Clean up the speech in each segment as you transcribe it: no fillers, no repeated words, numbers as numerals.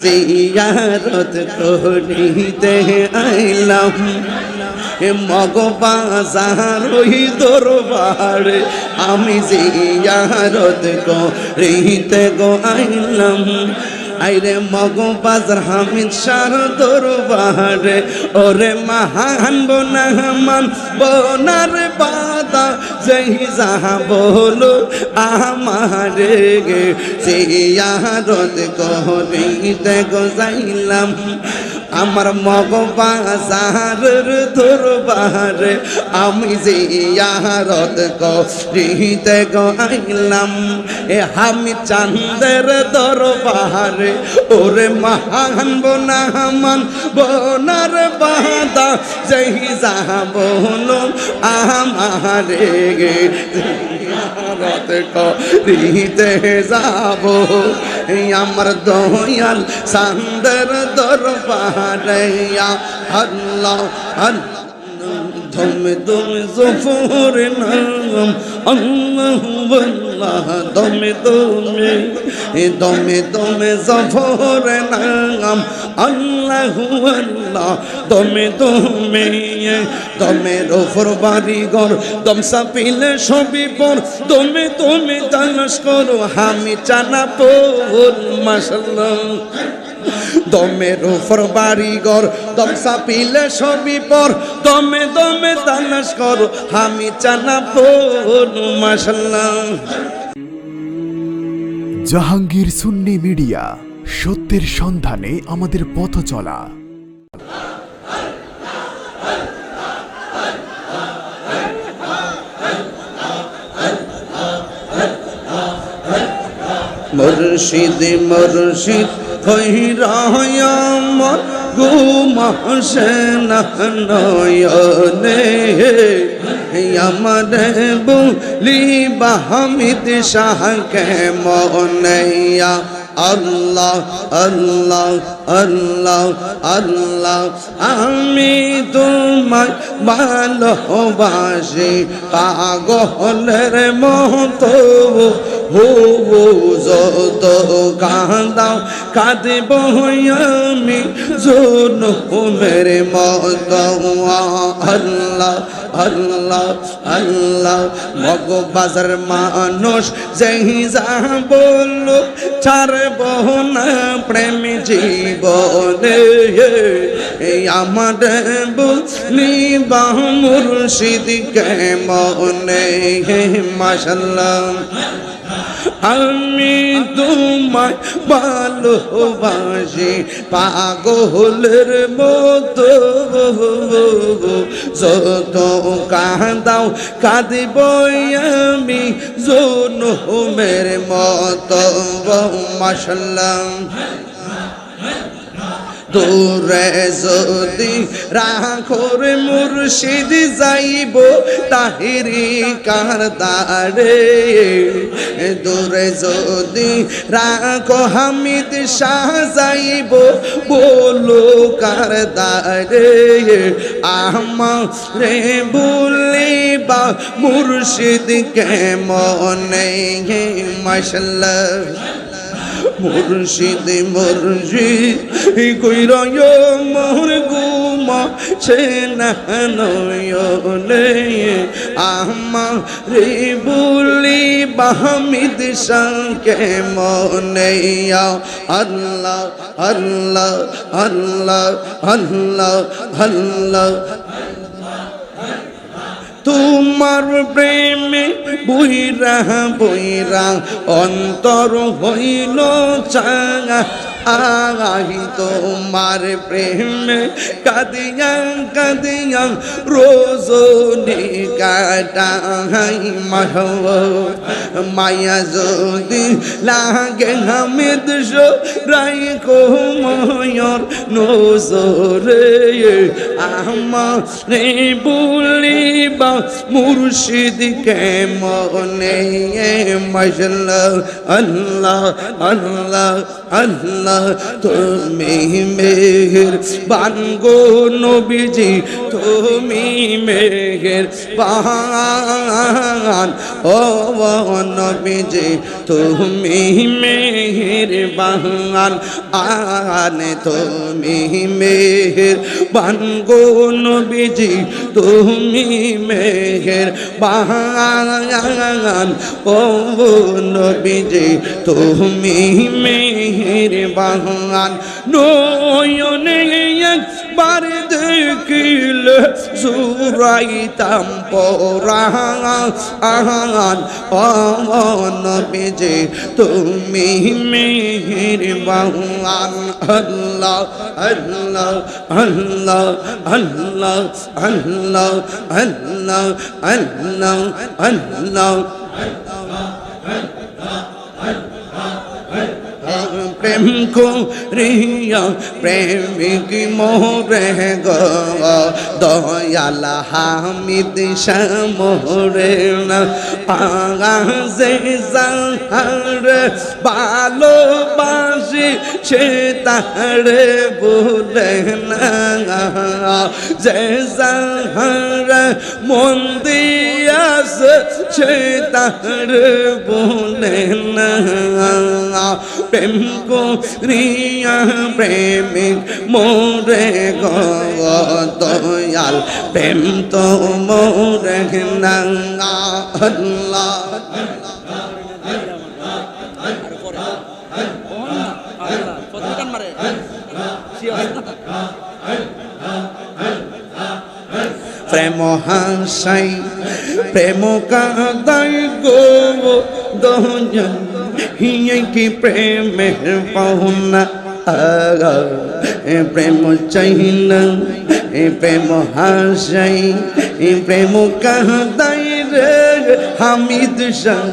জিয়ারত করিতে আইলাম মগ বাজার ওই দরবারে আমি জিয়ারত করিতে গো আইলাম আইরে মগ বাজার হামিদ শাহ দরবারে ওরে মহান বনামান বনার বাদা যেই যাহা বলো আমারে গে জিয়ারত করিতে গো যাইলাম আমার মগ বাজারের দরবারে আমি জিয়ারত করিতে গো আইলাম এ আমি চাঁদের দরবারে ওরে মহান বনামান বনার বাদা যেই যাহা বলো আমারে গে জিয়ারত করিতে যাব আমার দয়াল চাঁদের দরবারে আল্লাহ আল্লাহ দমে দমে জফর নাম আল্লাহ আল্লাহ দমে দমে দমে দমে জফর নাম আল্লাহ আল্লাহ দমে দমে দমে রফর বাড়িঘর দম সাপিলে সবই পর দমে দমে তালাশ করো আমি চানা পোল মাশাআল্লাহ দমের উপর বাড়িঘর দম সাপিলে সবই পর দমে দমে তালাশ করো আমি চানা পোল মাশাআল্লাহ। জাহাঙ্গীর সুন্নি মিডিয়া, সত্যের সন্ধানে আমাদের পথ চলা। মুর্শিদ মুর্শিদ হইরায়ামর ঘুমাসে না নয়নে আমার বলি বাহামিদ শাহকে মনেয়া আল্লাহ আল্লাহ আল্লাহ আল্লাহ আমি তোমায় ভালোবাসি পাগলের মতো হো যত কাঁদাও কাঁদব আমি জনমের মতো আল্লাহ আল্লাহ আল্লাহ মগ বাজার মানুষ যেই যা বলল ছাড়ব না প্রেম জীবনে আমার বলি বা মুর্শিদ কে মনে মাশাআল্লাহ আমি তোমায় ভালোবাসি পাগলের মতো যত কাঁদাও কাঁদব আমি জনমের মতো মাশাআল্লাহ। দূরে যদি রাখোর মুর্শিদ যাইব তাহিরি কারদারে দূরে যদি রাখো হামিদ শাহ যাইব বলো কারদারে আমারে বলিবা মুর্শিদ কে মনে মাশাআল্লাহ। মুর্শিদ মুর্শিদ কইরয় মোর গুমা সে না নয়নে আমারে বলি বাহামিদ শাহকে মনে আল্লাহ আল্লাহ আল্লাহ আল্লাহ আল্লাহ। তোমার প্রেমে বইরা বইরা অন্তর হইল চাঙা আহি তোমার প্রেমে কাঁদিয়া কাঁদিয়া রোজনি কাটাই মায়া যদি লাগে হামিদ রাই কো ময়র নজরে আমারে বলিবা মুর্শিদ কে মনে মাশাআল্লাহ আল্লাহ আল্লাহ আল্লাহ আল্লাহ তুমি মেহেরবান গো নবীজি তুমি মেহেরবান ও নবীজি তুমি মেহেরবান আনে তুমি মেহেরবান গো নবীজি তুমি মেহেরবান ও নবীজি তুমি মেহেরবান নয়নে একবার দেখিলে জুড়াইতাম পরাণ ও নবীজি তুমি মেহেরবান আল্লাহ আল্লাহ আল্লাহ আল্লাহ আল্লাহ আল্লাহ আল্লাহ আল্লাহ প্রেম করিয়া প্রেমিক মোরে গো দয়াল হামিদ শামরে না আগাজে জাহার ভালোবাসি সে তারে বলে না যে জাহার মন দিয়াছে সে তারে বলে না প্রেম করিয়া প্রেমিক মোরে গো দয়াল প্রেম তো মোরে না আল্লাহ প্রেম হাসাই প্রেম কাদাই গো দয়াল হিয়ে কি প্রেমের পাওনা প্রেম চাইনা প্রেম হাসাই প্রেম কাদাই রে হামিদ শাহ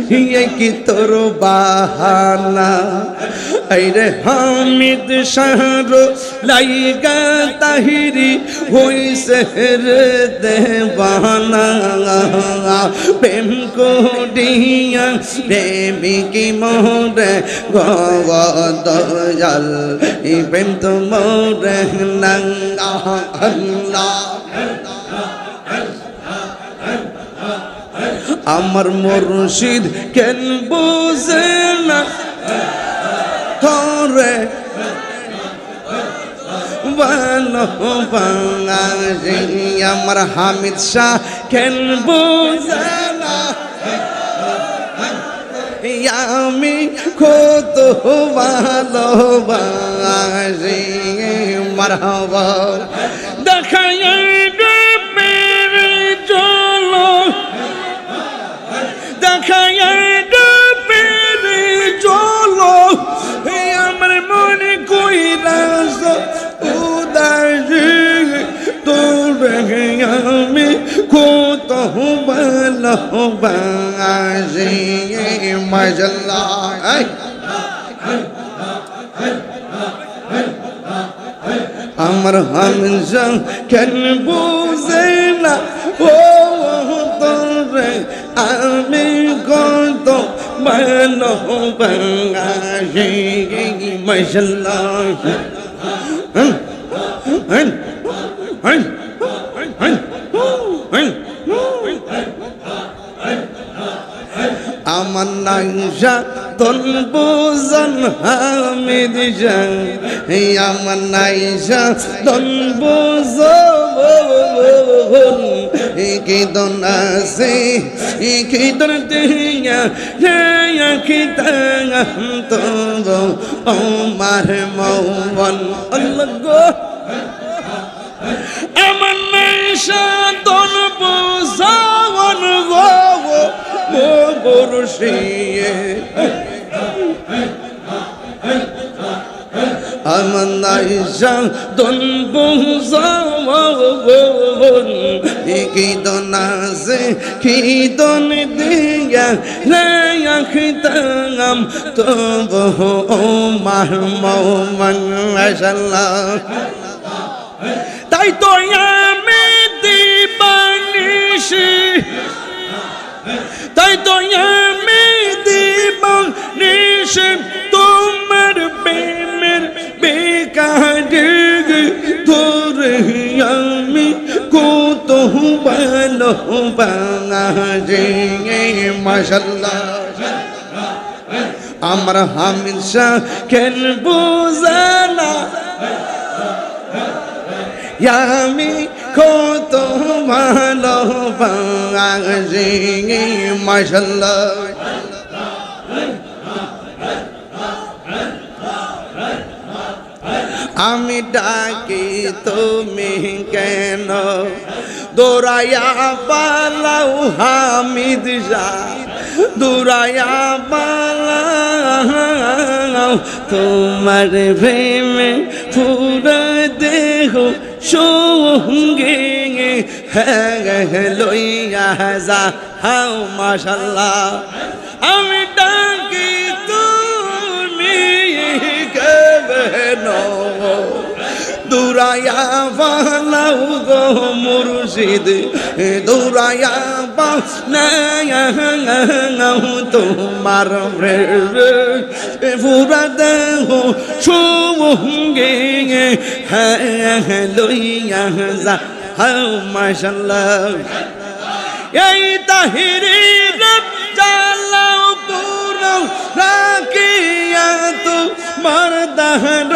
হিয়ে কি তোর বাহানা রে হামিদ শাহর লাইগা তাহিরি হইছে রে দেবানা প্রেম করিয়া প্রেমিক মোরে গো দয়াল প্রেম তো মোরে না আল্লাহ আমার মুর্শিদ কেন বুঝে না তোরে ভালোবাসি আমার হামিদ শাহ কেন বুঝে না আমি কত ভালোবাসি মারহাবা দেখাই মেরে চলো দেখাই মেরে চলো আমার মনে কইরা উদাসী তোর আমি কত ভালোবাসি মাশাআল্লাহ আমার হামজা কেন বুঝে না ও তোরে আমি কত ভালোবাসি মাশাআল্লাহ আমার নাইশা তোর বুঝন হামিদ শাহ আমার নাইশা তোর বুঝন কি দন আছে কি দন দিয়া কি তাঙ্গ তো আমার মৌবন আল্লাহ গো আমার নাইশা তোর বুঝন গো মুর্শিয়ে আমার নাইশা তোর বুঝন কি দন আছে কি দন দিয়া রাখিতাম তবু আমার মৌমান মাশাআল্লাহ তাই তো আমি দিবানিশি তাই তো আমি দিবানিশি তোমার কাজে তোরে আমি কত ভালোবাসি মাশাআল্লাহ আমার হামিদ শাহ কেন বুঝানা আমি কত ভালোবাসি মাশাআল্লাহ আমি ডাকি তুমি কেন দৌড়াইয়া পালাও হামিদ শাহ দৌড়াইয়া পালাও তোমার প্রেমে পুরা দেহ সঙ্গে লইয়া যা হাও মাশাআল্লাহ আমি ডাকি তুমি কেন দৌড়াইয়া পালাও গো মুর্শিদ দৌড়াইয়া পালাও তোমার পুরা দেহ সঙ্গে লইয়া যা হাও মাশাআল্লাহ এই তাহিরি রব চালাও পুরো রাখিয়া তো মর্দার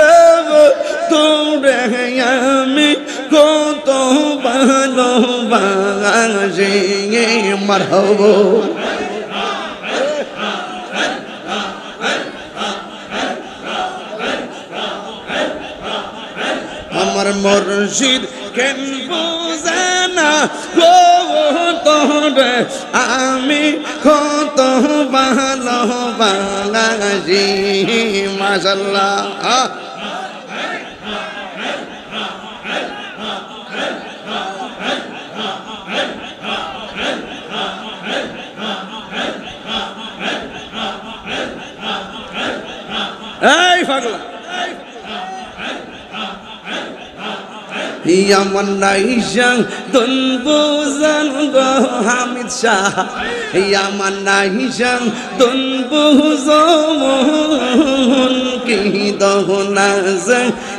তোরে আমি কত ভালোবাসি মারহাবা আমার মুর্শিদ কেন বুঝানা গো তোরে আমি কত ভালোবাসি মাশাআল্লাহ এই পাগলা ইয়ামান নাইশাং তুন বুঝান গো হামিদ শাহ ইয়ামান নাইশাং তুন বুঝন কি দহনা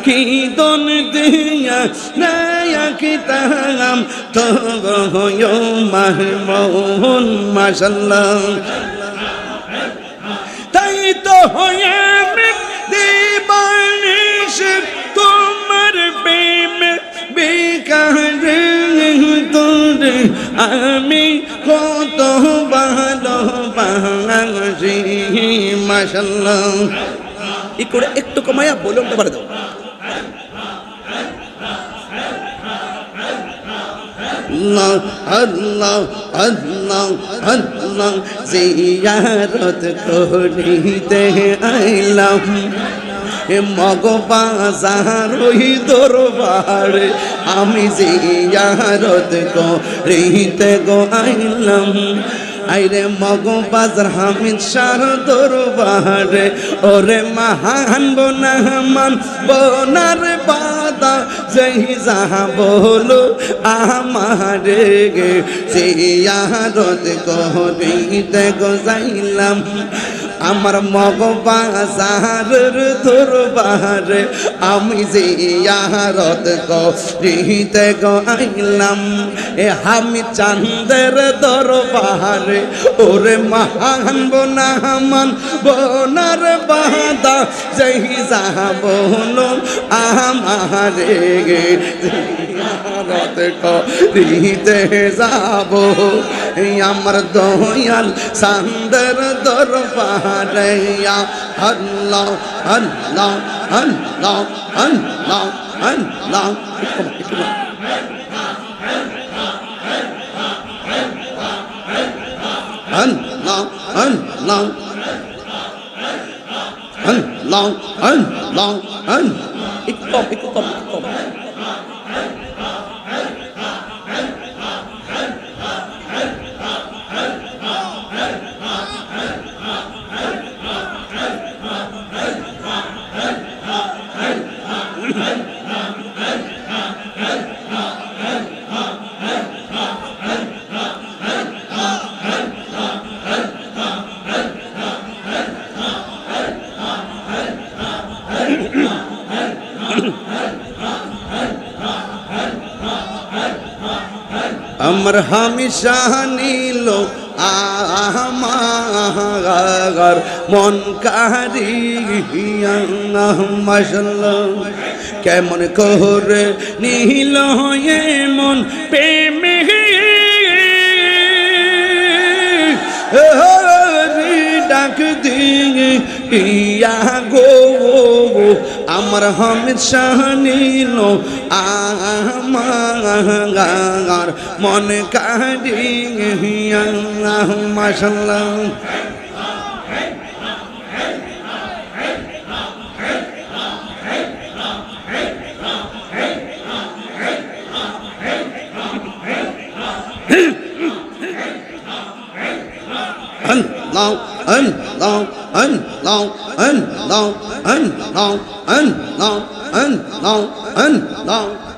কি দন দিয়া নায়া কি তাম তো গো মাহমুন মাশাআল্লাহ তাই তো হয়ে দিবানিশ তোমার প্রেমে বেকারে তোরে আমি কত ভালোবাসি মাশাআল্লাহ ই করে একটু কমায়া বলুনটা বাড়া দাও আল্লাহ আল্লাহ আল্লাহ আল্লাহ জিয়ারত করিতে আইলাম মগ বাজার ওই দরবারে আমি জিয়ারত করিতে গো আইলাম আইরে মগ বাজার হামিদ শাহ দরবারে ওরে মহান বোনামান বোনার বাদা যেই যাহা বলো আমারে গে জিয়ারত করিতে গো যাইলাম আমার মগ বাজারের দরবারে আমি জিয়ারত করিতে গো আইলাম এ হামিদ চাঁদের দরবারে ওরে মহান বোনামান বোনার বাদা যেই যাহা বলো আমারে গে জিয়ারত করিতে যাব আমার দয়াল চাঁদের দরবারে আল্লাহ আল্লাহ আল্লাহ আল্লাহ আল্লাহ Allah, Allah, Allah, Allah, Allah. Ikut. আমার হামেশা নিল আমার মন কারিয়া মাশাআল্লাহ কেমন করে নিল মন প্রেমে ডাক দিয়ে ইয়া গো আমার হামেশা নিল আমার মন কারিয়া মাশাআল্লাহ Allah, Allah, Allah, Allah, Allah, Allah, Allah, Allah.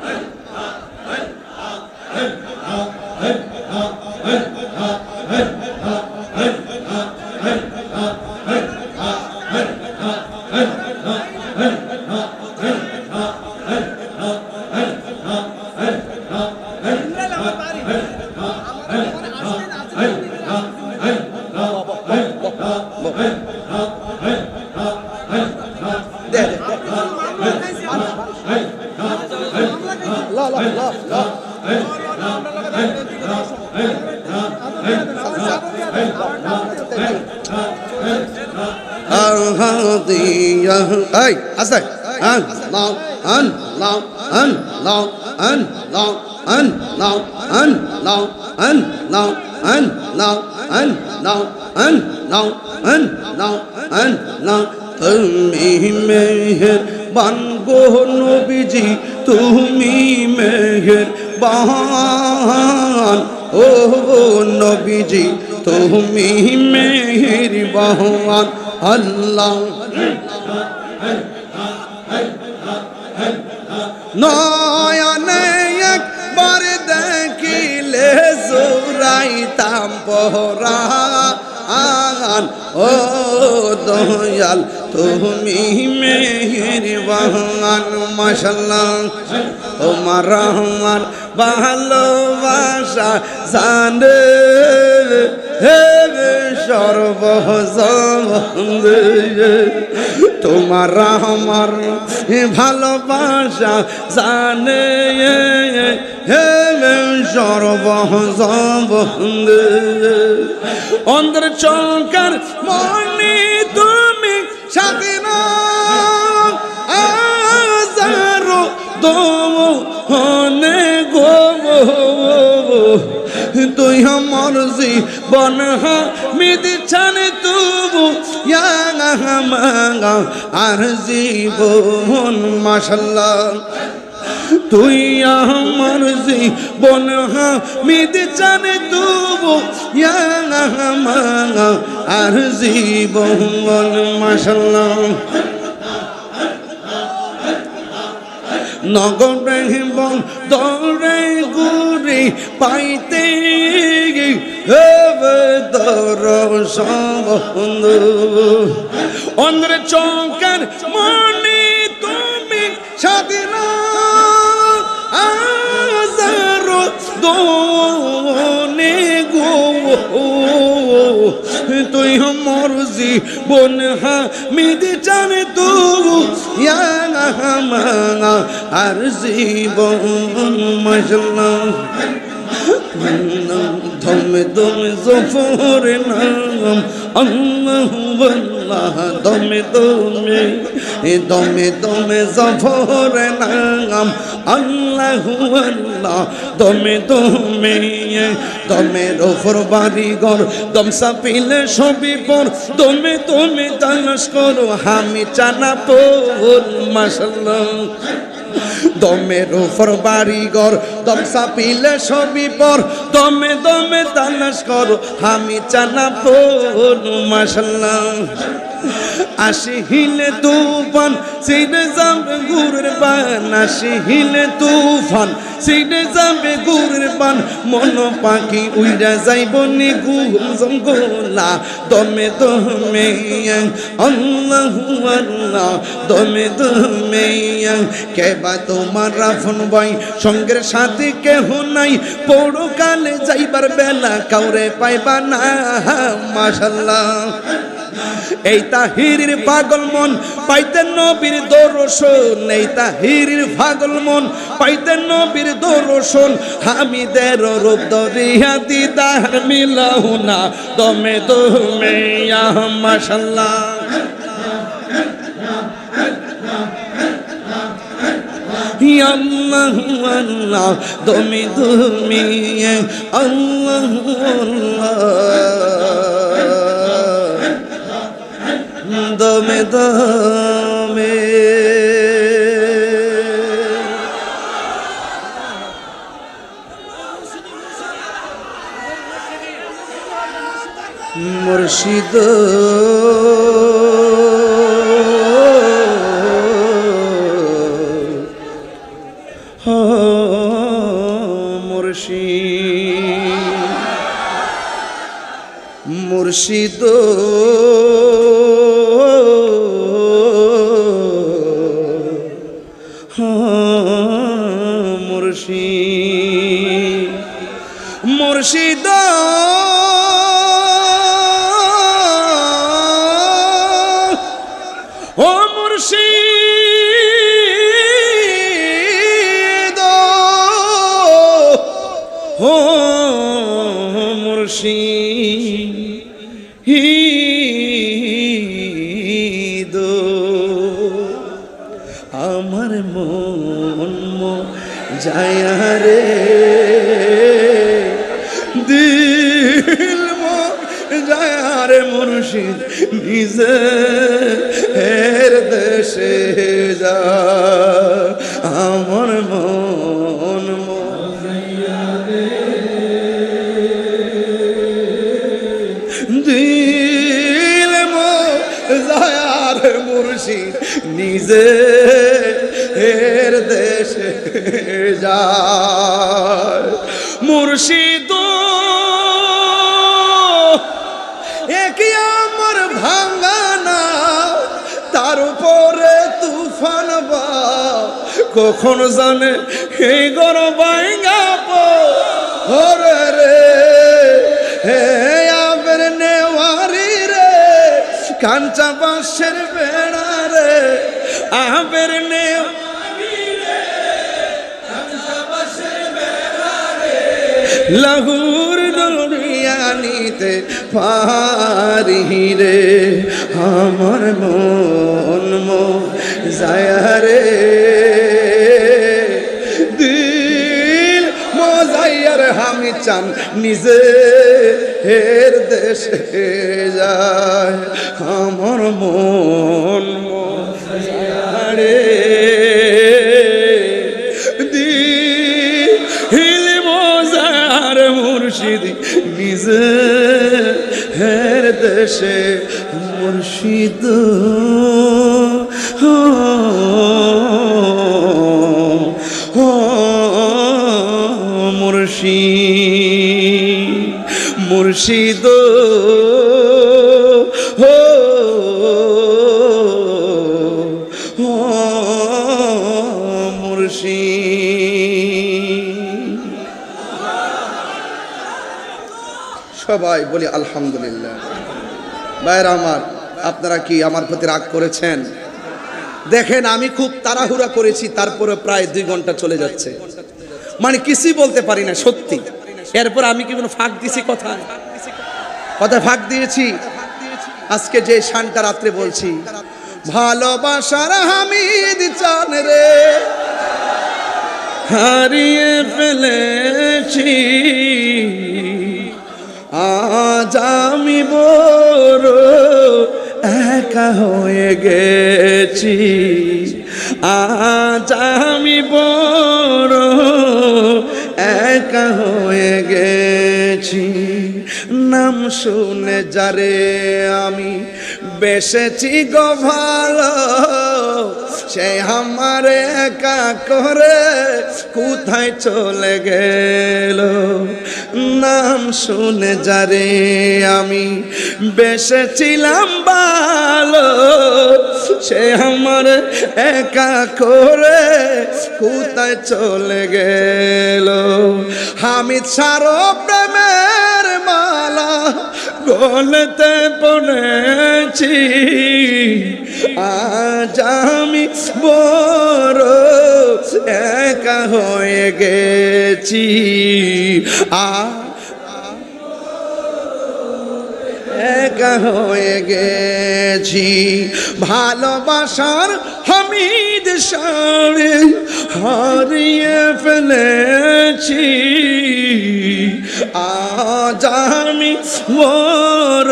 Hey, asay. Allah, Allah, Allah, Allah, Allah, Allah, Allah, Allah, Allah, Allah, Allah, Allah. তুমি মেহেরবান গো নবীজি তুমি মেহেরবান ও নবীজি তুমি মেহেরবান আল্লাহ নয়নে একবার দেখিলে জুরাইতাম পরাণ ও দয়াল তুমি মেহেরবান মাশাআল্লাহ তোমার আমার ভালোবাসা জানে সর্বজনে তোমার আমার ভালোবাসা জানে সর্বজনে অন্তর চৌকার মনে তুমি সাথে না আজারো দোনে গো তুই আমার জীবন হামিদ ছানে তবু আর জীবন মাশাআল্লাহ তুই আমার জীবন হামিদ ছানে তবু আর জীবন মাশাআল্লাহ নগরে বন্দরে গুরি পাইতে দর্শন অন্ধ্র চৌকার মনে তুমি স্বাধীন আজারো দোনে গো তুই আমার জীবন হামিদ জানে তবু আর জীবন মাশাআল্লাহ দমে দমে জফর নাম আল্লাহু আল্লাহ দমে দমে দমে দমে জফর নাম আল্লাহু আল্লাহ দমে দমে দমে রফর বাড়িঘর দম সাপিলে সবই পর দমে দমে তালাশ করো আমি চানা পোল মাশাআল্লাহ দমের উপর বাড়িঘর দম সাপিলে সবই পর দমে দমে তালাশ করো আমি চানা পোল মাশাআল্লাহ আসিলে তুফান ছিঁড়ে যাবে গুড়ের পান, আসিলে তুফান ছিঁড়ে যাবে গুড়ের পান, মন পাখি উইরা যাইব নিগুম জঙ্গলা, দমে দমে আল্লাহু আল্লাহ, দমে দমে কেবা তোমার রাফন ভাই, সঙ্গের সাথে কেহ নাই, পরকালে যাইবার বেলা কাউরে পাইবা না। মাশাআল্লাহ। এই তাহিরির পাগল মন পাইতে নবীর দর্শন, এই তাহিরির পাগল মন পাইতে নবীর দর্শন, হামিদের রূপ দরিয়া দিদার মিলাও না, দমে দমে মাশাআল্লাহ। আল্লাহ আল্লাহ দমে দমে আল্লাহ আল্লাহ দমে দমে। মুর্শিদ মুর্শিদ মুর্শিদ মুর্শিদ ও মুর্শিদ ও মুর্শিদ, আমার মন যায়া রে, দিল যায়া রে মুর্শিদ, নিজের দেশে যা, আমার মন দিল যায়ার মুর্শিদ, নিজে এর দেশে যায়। মুর্শিদ একই আমার ভাঙানা, তার উপরে তুফান বা, কখন জানে এই গর ভাঙা পরে রে, হে আবের নেওয়ারি রে, কাঞ্চা বাঁশের বেড়া রে, আবের নেওয়ারি রে, কাঞ্চা বাঁশের বেড়া রে, লাহুর দরিয়া নিতে পারি রে, আমার মন যায় রে, দিল মজাইয়ার আমি চান নিজে এর দেশে যায়, আমার মন যায় রে, দিল মজার মুর্শিদ নিজে এর দেশে। মুর্শিদ মুর্শিদ মুর্শিদ মুর্শিদ। সবাই বলি আলহামদুলিল্লাহ। ভাইরা আমার, আপনারা কি আমার প্রতি রাগ করেছেন? দেখেন, আমি খুব তাড়াহুড়া করেছি, তারপরে প্রায় 2 ঘন্টা চলে যাচ্ছে, মানে কিছুই বলতে পারি না সত্যি। এরপর আমি কি কোনো ফাঁক দিয়েছি? কথা ফাঁক দিয়েছি? আজকে যে শানটা রাত্রে বলছি, ভালোবাসার হামিদ চান রে হারিয়ে ফেলেছি, আজ আমি বড় একা হয়ে গেছি, আজ আমি বড় একা হয়ে গেছি, নাম শুনে যারে আমি বেসেছি গো ভালো সে আমার একা করে কোথায় চলে গেল নাম শুনে যারে আমি বেসেছিলাম ভালো সে আমার একা করে কোথায় চলে গেল হামিদ সারো প্রেমের মালা গলতে পড়েছি আজ আমি বড় একা হয়ে গেছি একা হয়ে গেছি ভালোবাসার হামিদ সারে হারিয়ে ফেলেছি আজ আমি মোর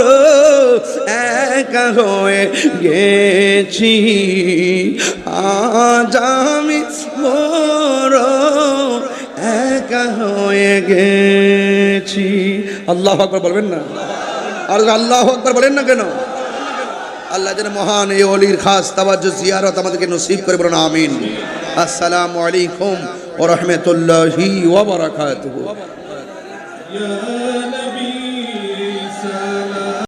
একা হয়ে গেছি আজ আমি মোর একা হয়ে গেছি আল্লাহু আকবার বলবেন না আর আল্লাহু আকবার বলেন না কেন আল্লাহ যেন মহান এই ওলির খাস তাওয়াজ্জুহ জিয়ারত আমাদেরকে নসিব করে বলুন আমিন আসসালামু আলাইকুম ওয়া রাহমাতুল্লাহি ওয়া বারাকাতুহু